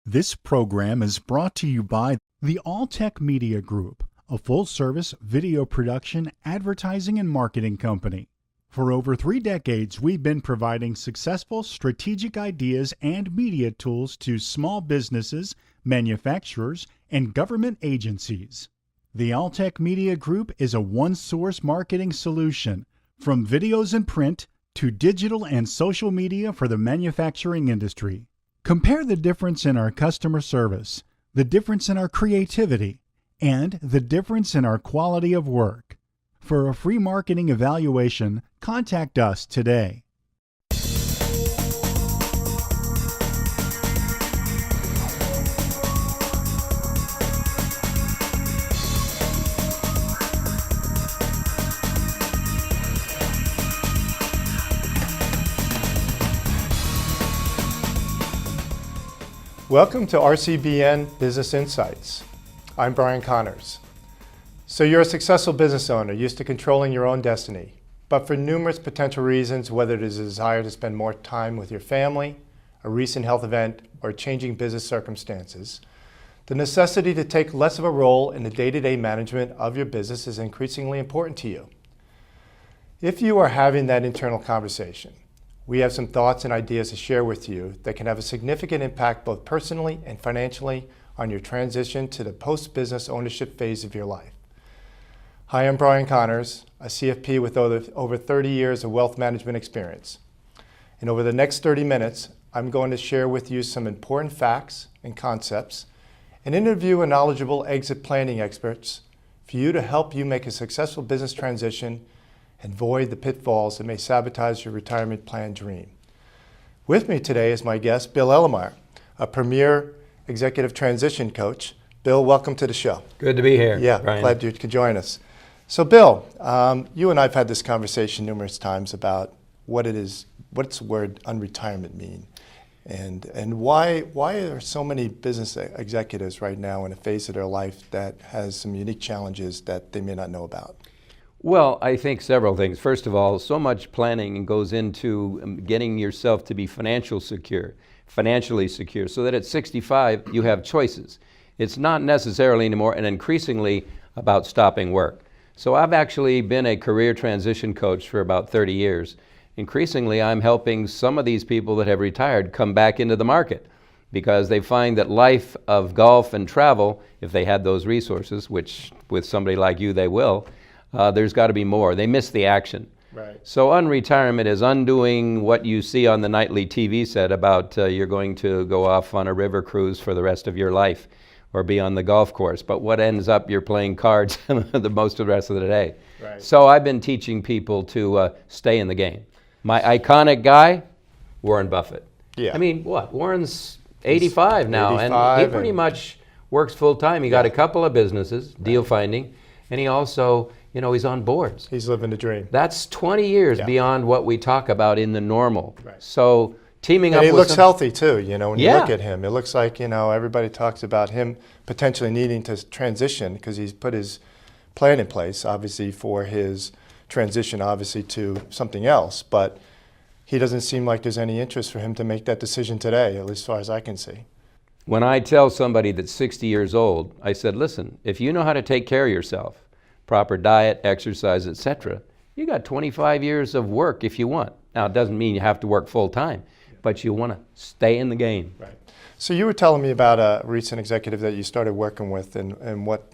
This program is brought to you by the Alltech Media Group, a full-service video production, advertising, and marketing company. For over 3 decades, we've been providing successful strategic ideas and media tools to small businesses, manufacturers, and government agencies. The Alltech Media Group is a one-source marketing solution, from videos and print to digital and social media for the manufacturing industry. Compare the difference in our customer service, the difference in our creativity, and the difference in our quality of work. For a free marketing evaluation, contact us today. Welcome to RCBN Business Insights. I'm Brian Connors. So you're a successful business owner, used to controlling your own destiny, but for numerous potential reasons, whether it is a desire to spend more time with your family, a recent health event, or changing business circumstances, the necessity to take less of a role in the day-to-day management of your business is increasingly important to you. If you are having that internal conversation, we have some thoughts and ideas to share with you that can have a significant impact both personally and financially on your transition to the post-business ownership phase of your life. Hi, I'm Brian Connors, a CFP with over 30 years of wealth management experience. And over the next 30 minutes, I'm going to share with you some important facts and concepts and interview a knowledgeable exit planning experts for you to help you make a successful business transition and avoid the pitfalls that may sabotage your retirement plan dream. With me today is my guest, Bill Ellermeyer, a premier executive transition coach. Bill, welcome to the show. Good to be here, Yeah, Brian. glad you could join us. So Bill, you and I have had this conversation numerous times about what's the word unretirement mean? And why are so many business executives right now in a phase of their life that has some unique challenges that they may not know about? Well, I think several things. First of all, so much planning goes into getting yourself to be financially secure, so that at 65 you have choices. It's not necessarily anymore and increasingly about stopping work. So I've actually been a career transition coach for about 30 years. Increasingly, I'm helping some of these people that have retired come back into the market because they find that life of golf and travel, if they had those resources, which with somebody like you they will, there's got to be more. They miss the action. Right. So unretirement is undoing what you see on the nightly TV set about you're going to go off on a river cruise for the rest of your life or be on the golf course. But what ends up, you're playing cards the most of the rest of the day. Right. So I've been teaching people to stay in the game. My iconic guy, Warren Buffett. Yeah. I mean, what? Warren's 85 now, 85 and he pretty much works full time. He got a couple of businesses, deal finding, and he also, he's on boards. He's living the dream. That's 20 years beyond what we talk about in the normal. Right. So teaming up And he with looks healthy too, when you Yeah. look at him. It looks like, everybody talks about him potentially needing to transition because he's put his plan in place, obviously, for his transition, obviously, to something else. But he doesn't seem like there's any interest for him to make that decision today, at least as far as I can see. When I tell somebody that's 60 years old, I said, listen, if you know how to take care of yourself, proper diet, exercise, etc., you got 25 years of work if you want. Now, it doesn't mean you have to work full time, but you want to stay in the game. Right. So you were telling me about a recent executive that you started working with and what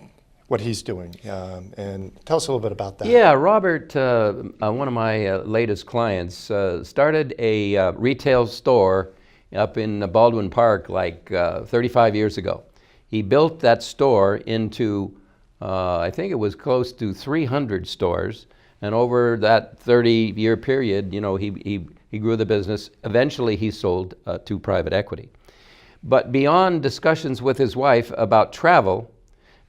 he's doing. And tell us a little bit about that. Yeah, Robert, one of my latest clients, started a retail store up in Baldwin Park like 35 years ago. He built that store into, I think it was close to 300 stores. And over that 30-year period, he grew the business. Eventually, he sold to private equity. But beyond discussions with his wife about travel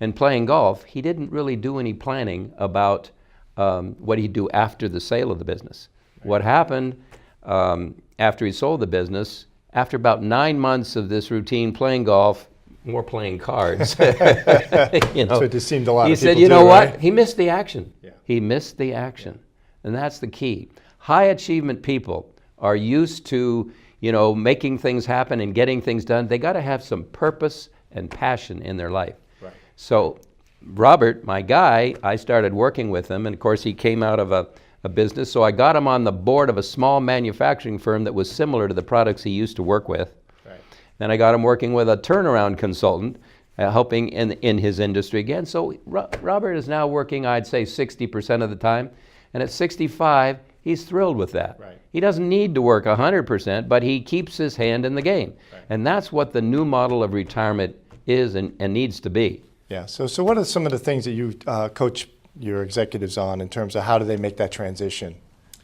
and playing golf, he didn't really do any planning about what he'd do after the sale of the business. Right. What happened after he sold the business, after about 9 months of this routine playing golf, more playing cards. So it just seemed a lot he of people said, you know what? right? He missed the action. Yeah. He missed the action. And that's the key. High achievement people are used to making things happen and getting things done. They got to have some purpose and passion in their life. Right. So Robert, my guy, I started working with him, and of course he came out of a business, so I got him on the board of a small manufacturing firm that was similar to the products he used to work with. Right. Then I got him working with a turnaround consultant, helping in his industry again. So Robert is now working, I'd say, 60% of the time, and at 65, he's thrilled with that. Right. He doesn't need to work 100%, but he keeps his hand in the game. Right. And that's what the new model of retirement is and needs to be. Yeah. So what are some of the things that you coach your executives on in terms of how do they make that transition,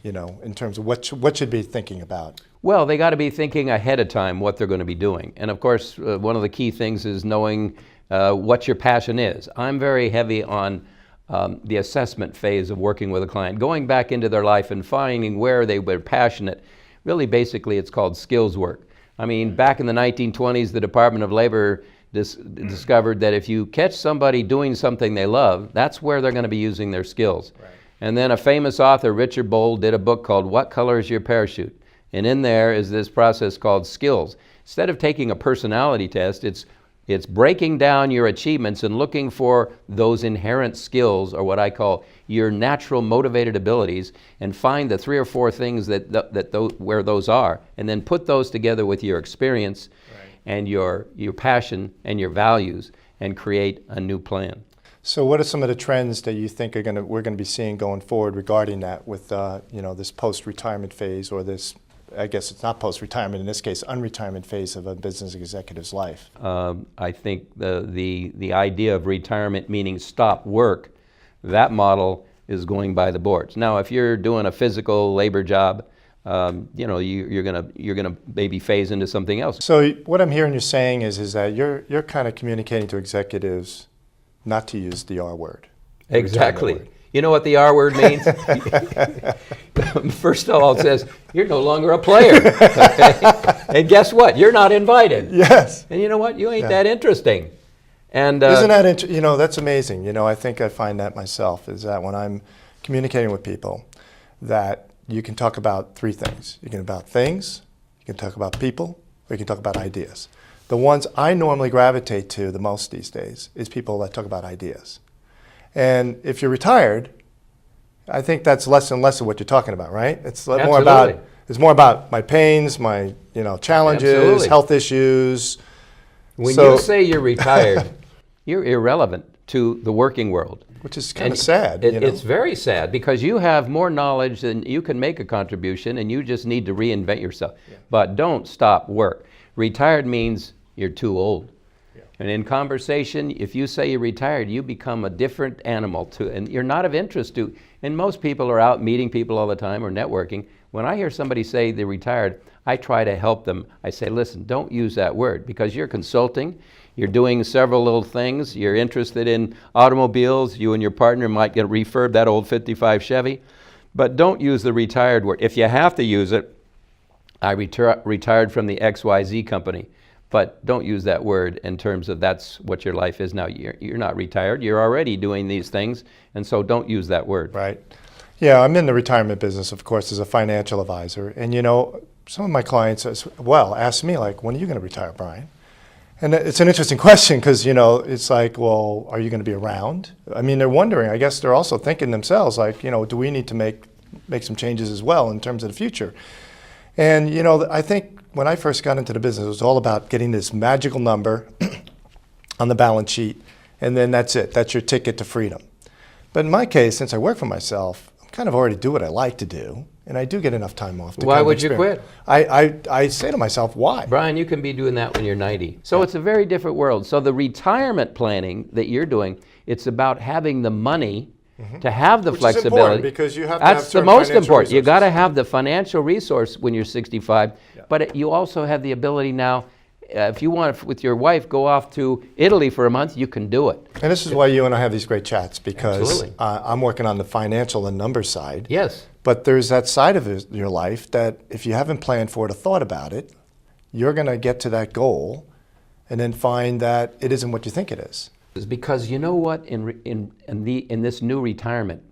in terms of what should be thinking about? Well, they got to be thinking ahead of time what they're going to be doing. And of course, one of the key things is knowing what your passion is. I'm very heavy on the assessment phase of working with a client, going back into their life and finding where they were passionate. Really, basically, it's called skills work. I mean, back in the 1920s, the Department of Labor discovered that if you catch somebody doing something they love, that's where they're going to be using their skills. Right. And then a famous author, Richard Bohl, did a book called What Color is Your Parachute? And in there is this process called skills. Instead of taking a personality test, it's breaking down your achievements and looking for those inherent skills, or what I call your natural motivated abilities, and find the 3 or 4 things where those are, and then put those together with your experience, right, and your passion and your values, and create a new plan. So what are some of the trends that you think we're going to be seeing going forward regarding that with this post-retirement phase, or this, I guess it's not post-retirement, in this case, unretirement phase of a business executive's life? I think the idea of retirement meaning stop work, that model is going by the boards. Now, if you're doing a physical labor job, you're gonna maybe phase into something else. So what I'm hearing you saying is that you're kind of communicating to executives not to use the R word. Exactly. Word. You know what the R word means? First of all, it says, you're no longer a player. Okay? And guess what? You're not invited. Yes. And you know what? You ain't that interesting. And isn't that that's amazing. I think I find that myself, is that when I'm communicating with people, that you can talk about 3 things. You can talk about things, you can talk about people, or you can talk about ideas. The ones I normally gravitate to the most these days is people that talk about ideas. And if you're retired, I think that's less and less of what you're talking about, right? It's more about my pains, my challenges, Absolutely. Health issues. When you say you're retired, you're irrelevant to the working world. Which is kind of sad. It's very sad, because you have more knowledge than you can make a contribution, and you just need to reinvent yourself. Yeah. But don't stop work. Retired means you're too old. Yeah. And in conversation, if you say you're retired, you become a different animal and you're not of interest to. And most people are out meeting people all the time or networking. When I hear somebody say they're retired, I try to help them. I say, listen, don't use that word, because you're consulting. You're doing several little things. You're interested in automobiles. You and your partner might get refurb that old 55 Chevy. But don't use the retired word. If you have to use it, I retired from the XYZ company. But don't use that word in terms of that's what your life is now. You're not retired. You're already doing these things. And so don't use that word. Right. Yeah, I'm in the retirement business, of course, as a financial advisor. And, some of my clients as well ask me, like, when are you going to retire, Brian? And it's an interesting question, because, it's like, well, are you going to be around? I mean, they're wondering. I guess they're also thinking themselves, like, do we need to make some changes as well in terms of the future? And, I think when I first got into the business, it was all about getting this magical number on the balance sheet, and then that's it. That's your ticket to freedom. But in my case, since I work for myself, I kind of already do what I like to do, and I do get enough time off. Why would you quit? I say to myself, why? Brian, you can be doing that when you're 90. So it's a very different world. So the retirement planning that you're doing, it's about having the money to have the flexibility. Is important, because you have to That's have the most important. resources. You got to have the financial resource when you're 65, but you also have the ability now. If you want, with your wife, go off to Italy for a month, you can do it. And this is why you and I have these great chats, because Absolutely. I'm working on the financial and numbers side. Yes. But there's that side of your life that if you haven't planned for it or thought about it, you're going to get to that goal and then find that it isn't what you think it is. Because you know what, in this new retirement,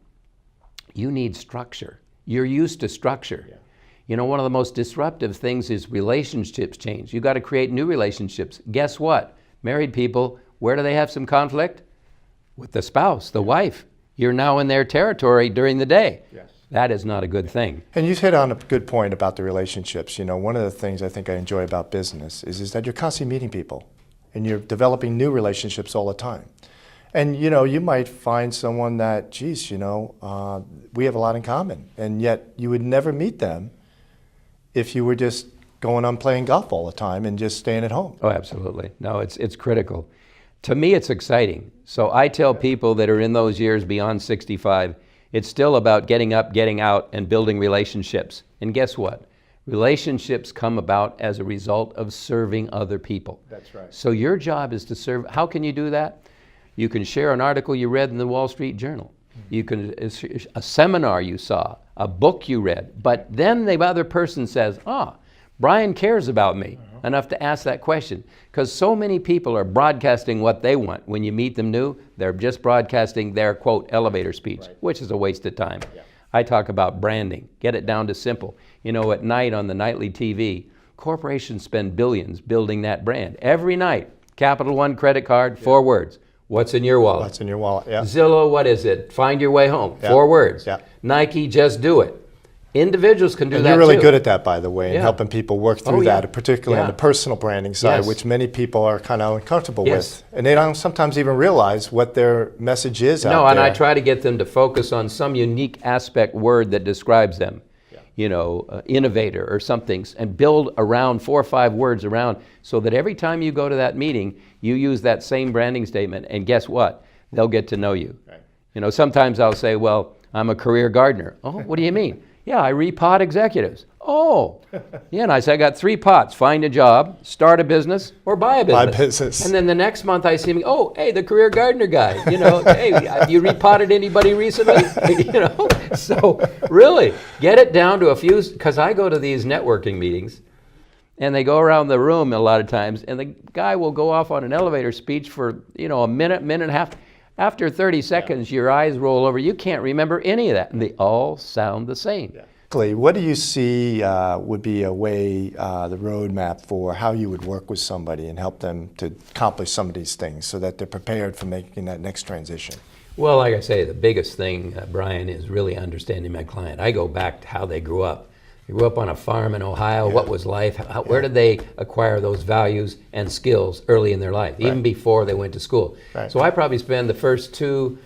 you need structure. You're used to structure. Yeah. You know, one of the most disruptive things is relationships change. You got to create new relationships. Guess what? Married people, where do they have some conflict? With the spouse, the wife. You're now in their territory during the day. Yes. That is not a good thing. And you hit on a good point about the relationships. You know, one of the things I think I enjoy about business is that you're constantly meeting people and you're developing new relationships all the time. And, you know, you might find someone that, geez, you know, we have a lot in common. And yet you would never meet them if you were just going on playing golf all the time and just staying at home. Oh, absolutely. No, it's critical. To me, it's exciting. So I tell people that are in those years beyond 65, it's still about getting up, getting out, and building relationships. And guess what? Relationships come about as a result of serving other people. That's right. So your job is to serve. How can you do that? You can share an article you read in the Wall Street Journal. You can, a seminar you saw, a book you read, but then the other person says, Brian cares about me enough to ask that question. Because so many people are broadcasting what they want. When you meet them new, they're just broadcasting their, quote, elevator speech, which is a waste of time. Yeah. I talk about branding, get it down to simple. You know, at night on the nightly TV, corporations spend billions building that brand. Every night, Capital One credit card, 4 words. What's in your wallet? What's in your wallet, yeah. Zillow, what is it? Find your way home, 4 words. Yeah. Nike, just do it. Individuals can do that too. You're really good at that, by the way, in helping people work through that, particularly on the personal branding side, which many people are kind of uncomfortable with. And they don't sometimes even realize what their message is out there. No, and I try to get them to focus on some unique aspect word that describes them. You know, innovator or something, and build around 4 or 5 words around, so that every time you go to that meeting, you use that same branding statement, and guess what? They'll get to know you. Right. You know, sometimes I'll say, well, I'm a career gardener. Oh, what do you mean? Yeah, I repot executives. Oh, yeah, and I say I got 3 pots: find a job, start a business, or buy a business. Buy business. And then the next month I see him, oh, hey, the career gardener guy. You know, hey, have you repotted anybody recently? You know, so really get it down to a few. Because I go to these networking meetings, and they go around the room a lot of times, and the guy will go off on an elevator speech for, you know, a minute, minute and a half. After 30 seconds, your eyes roll over. You can't remember any of that, and they all sound the same. Yeah. What do you see would be a way, the roadmap for how you would work with somebody and help them to accomplish some of these things so that they're prepared for making that next transition? Well, like I say, the biggest thing, Brian, is really understanding my client. I go back to how they grew up. They grew up on a farm in Ohio. What was life? Where did they acquire those values and skills early in their life, even before they went to school? Right. So I probably spend the first 2-3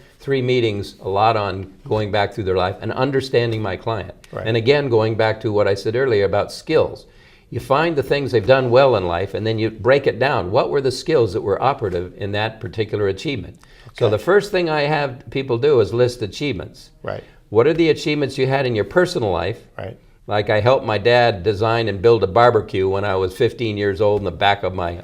meetings a lot on going back through their life and understanding my client. Right. And again, going back to what I said earlier about skills. You find the things they've done well in life, and then you break it down. What were the skills that were operative in that particular achievement? Okay. So the first thing I have people do is list achievements. Right. What are the achievements you had in your personal life? Right. Like I helped my dad design and build a barbecue when I was 15 years old in the back of my...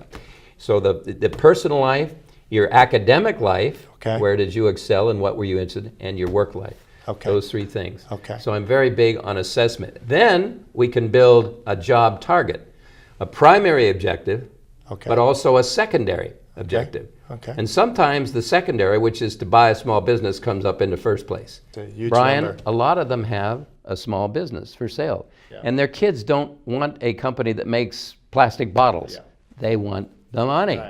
So the personal life, your academic life, where did you excel and what were you interested in, and your work life. Those 3 things. So I'm very big on assessment. Then we can build a job target, a primary objective, but also a secondary objective. And sometimes the secondary, which is to buy a small business, comes up in the first place. It's a huge Brian, number. a lot of them have a small business for sale. And their kids don't want a company that makes plastic bottles. They want the money.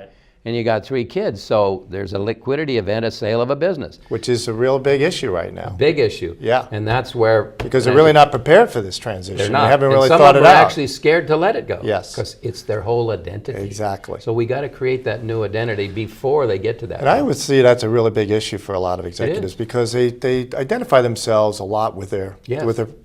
And you got 3 kids, so there's a liquidity event, a sale of a business. Which is a real big issue right now. Big issue. Yeah. And that's where... Because they're really not prepared for this transition. They're not. They haven't really thought it out. Some of them are actually scared to let it go. Yes. Because it's their whole identity. Exactly. So we got to create that new identity before they get to that. And I would see that's a really big issue for a lot of executives because they identify themselves a lot with their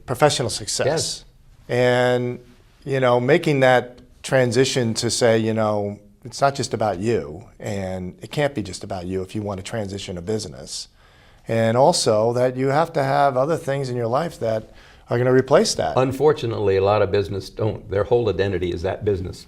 professional success. Yes. And, you know, making that transition to say, you know, it's not just about you, and it can't be just about you if you want to transition a business. And also that you have to have other things in your life that are going to replace that. Unfortunately, a lot of business don't. Their whole identity is that business.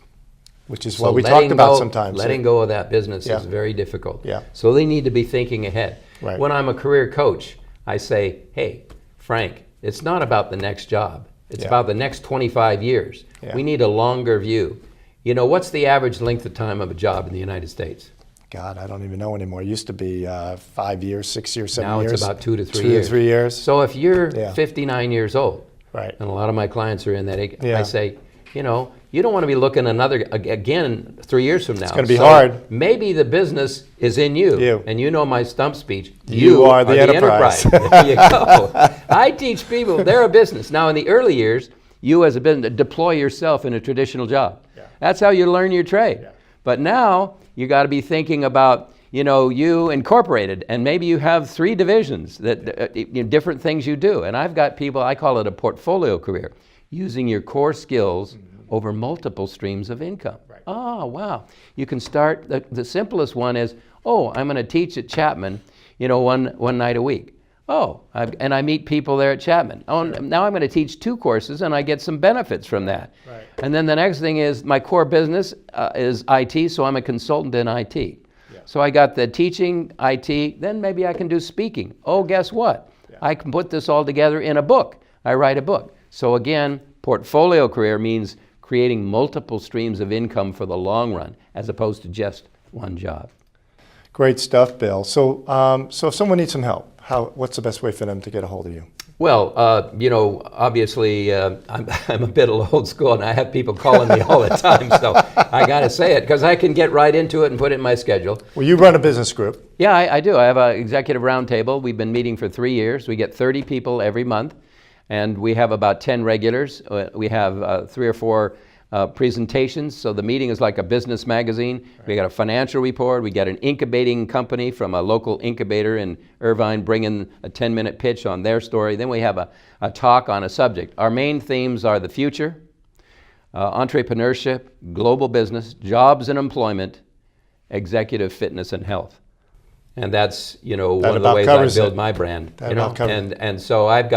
Which is what we talked about sometimes. Letting go of that business is very difficult. So they need to be thinking ahead. Right. When I'm a career coach, I say, hey, Frank, it's not about the next job. It's about the next 25 years. We need a longer view. You know, what's the average length of time of a job in the United States? God, I don't even know anymore. It used to be 5 years, 6 years, 7 years. Now it's about 2 to 3 years. 2 to 3 years. So if you're 59 years old, Right. And a lot of my clients are in that. Yeah. I say, you don't want to be looking again 3 years from now. It's going to be hard. Maybe the business is in you. And you know my stump speech. You are the enterprise. There you go. I teach people, they're a business. Now, in the early years, you as a business, deploy yourself in a traditional job. Yeah. That's how you learn your trade. Yeah. But now, you got to be thinking about, you incorporated, and maybe you have 3 divisions, that different things you do. And I've got people, I call it a portfolio career, using your core skills over multiple streams of income. Right. Oh, wow. You can start, the simplest one is, I'm going to teach at Chapman, one night a week. And I meet people there at Chapman. Now I'm going to teach 2 courses and I get some benefits from that. Right. And then the next thing is my core business is IT, so I'm a consultant in IT. Yeah. So I got the teaching, IT, then maybe I can do speaking. Guess what? Yeah. I can put this all together in a book. I write a book. So again, portfolio career means creating multiple streams of income for the long run as opposed to just one job. Great stuff, Bill. So if someone needs some help, what's the best way for them to get a hold of you? Well, obviously, I'm a bit old school, and I have people calling me all the time, so I got to say it, because I can get right into it and put it in my schedule. Well, you run a business group. Yeah, I do. I have an executive roundtable. We've been meeting for 3 years. We get 30 people every month, and we have about 10 regulars. We have 3 or 4 presentations. So the meeting is like a business magazine. Right. We got a financial report. We got an incubating company from a local incubator in Irvine bringing a 10-minute pitch on their story. Then we have a talk on a subject. Our main themes are the future, entrepreneurship, global business, jobs and employment, executive fitness and health. And that's one of the ways I build my brand. And so I've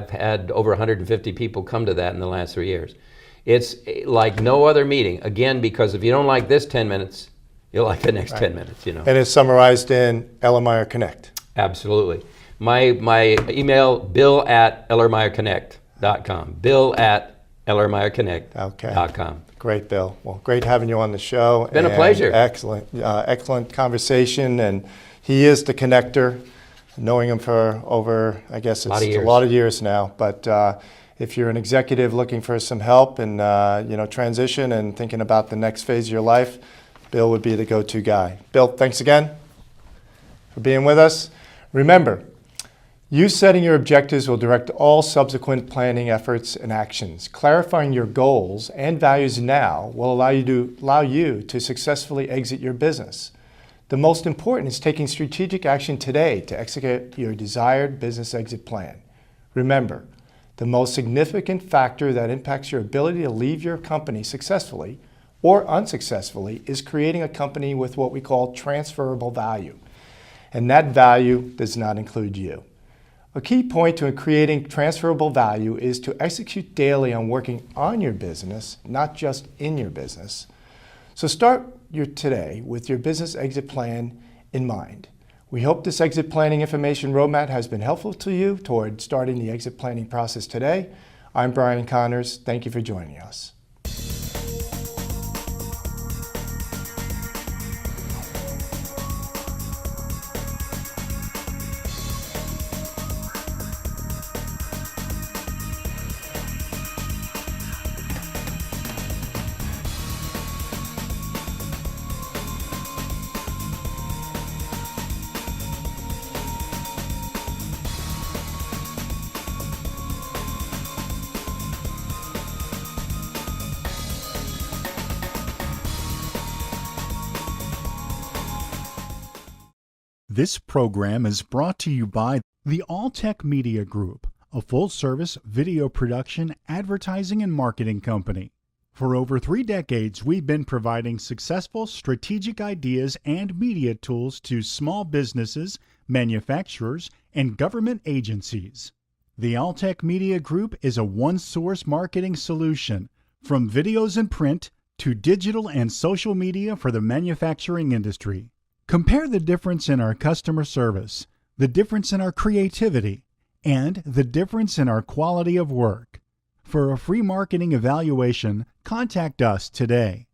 had over 150 people come to that in the last 3 years. It's like no other meeting, again, because if you don't like this 10 minutes, you'll like the next 10 minutes, And it's summarized in Ellermeyer Connect. Absolutely. My email, bill@ellermeyerconnect.com. bill@ellermeyerconnect.com. Great, Bill. Well, great having you on the show. It's been a pleasure. Excellent conversation. And he is the connector, knowing him for over, I guess it's a lot of years now. But if you're an executive looking for some help and transition and thinking about the next phase of your life, Bill would be the go-to guy. Bill, thanks again for being with us. Remember, you setting your objectives will direct all subsequent planning efforts and actions. Clarifying your goals and values now will allow you to successfully exit your business. The most important is taking strategic action today to execute your desired business exit plan. Remember, the most significant factor that impacts your ability to leave your company successfully or unsuccessfully is creating a company with what we call transferable value. And that value does not include you. A key point to creating transferable value is to execute daily on working on your business, not just in your business. So start your today with your business exit plan in mind. We hope this exit planning information roadmap has been helpful to you toward starting the exit planning process today. I'm Brian Connors. Thank you for joining us. This program is brought to you by the Alltech Media Group, a full-service video production, advertising, and marketing company. For over 3 decades, we've been providing successful strategic ideas and media tools to small businesses, manufacturers, and government agencies. The Alltech Media Group is a one-source marketing solution, from videos and print to digital and social media for the manufacturing industry. Compare the difference in our customer service, the difference in our creativity, and the difference in our quality of work. For a free marketing evaluation, contact us today.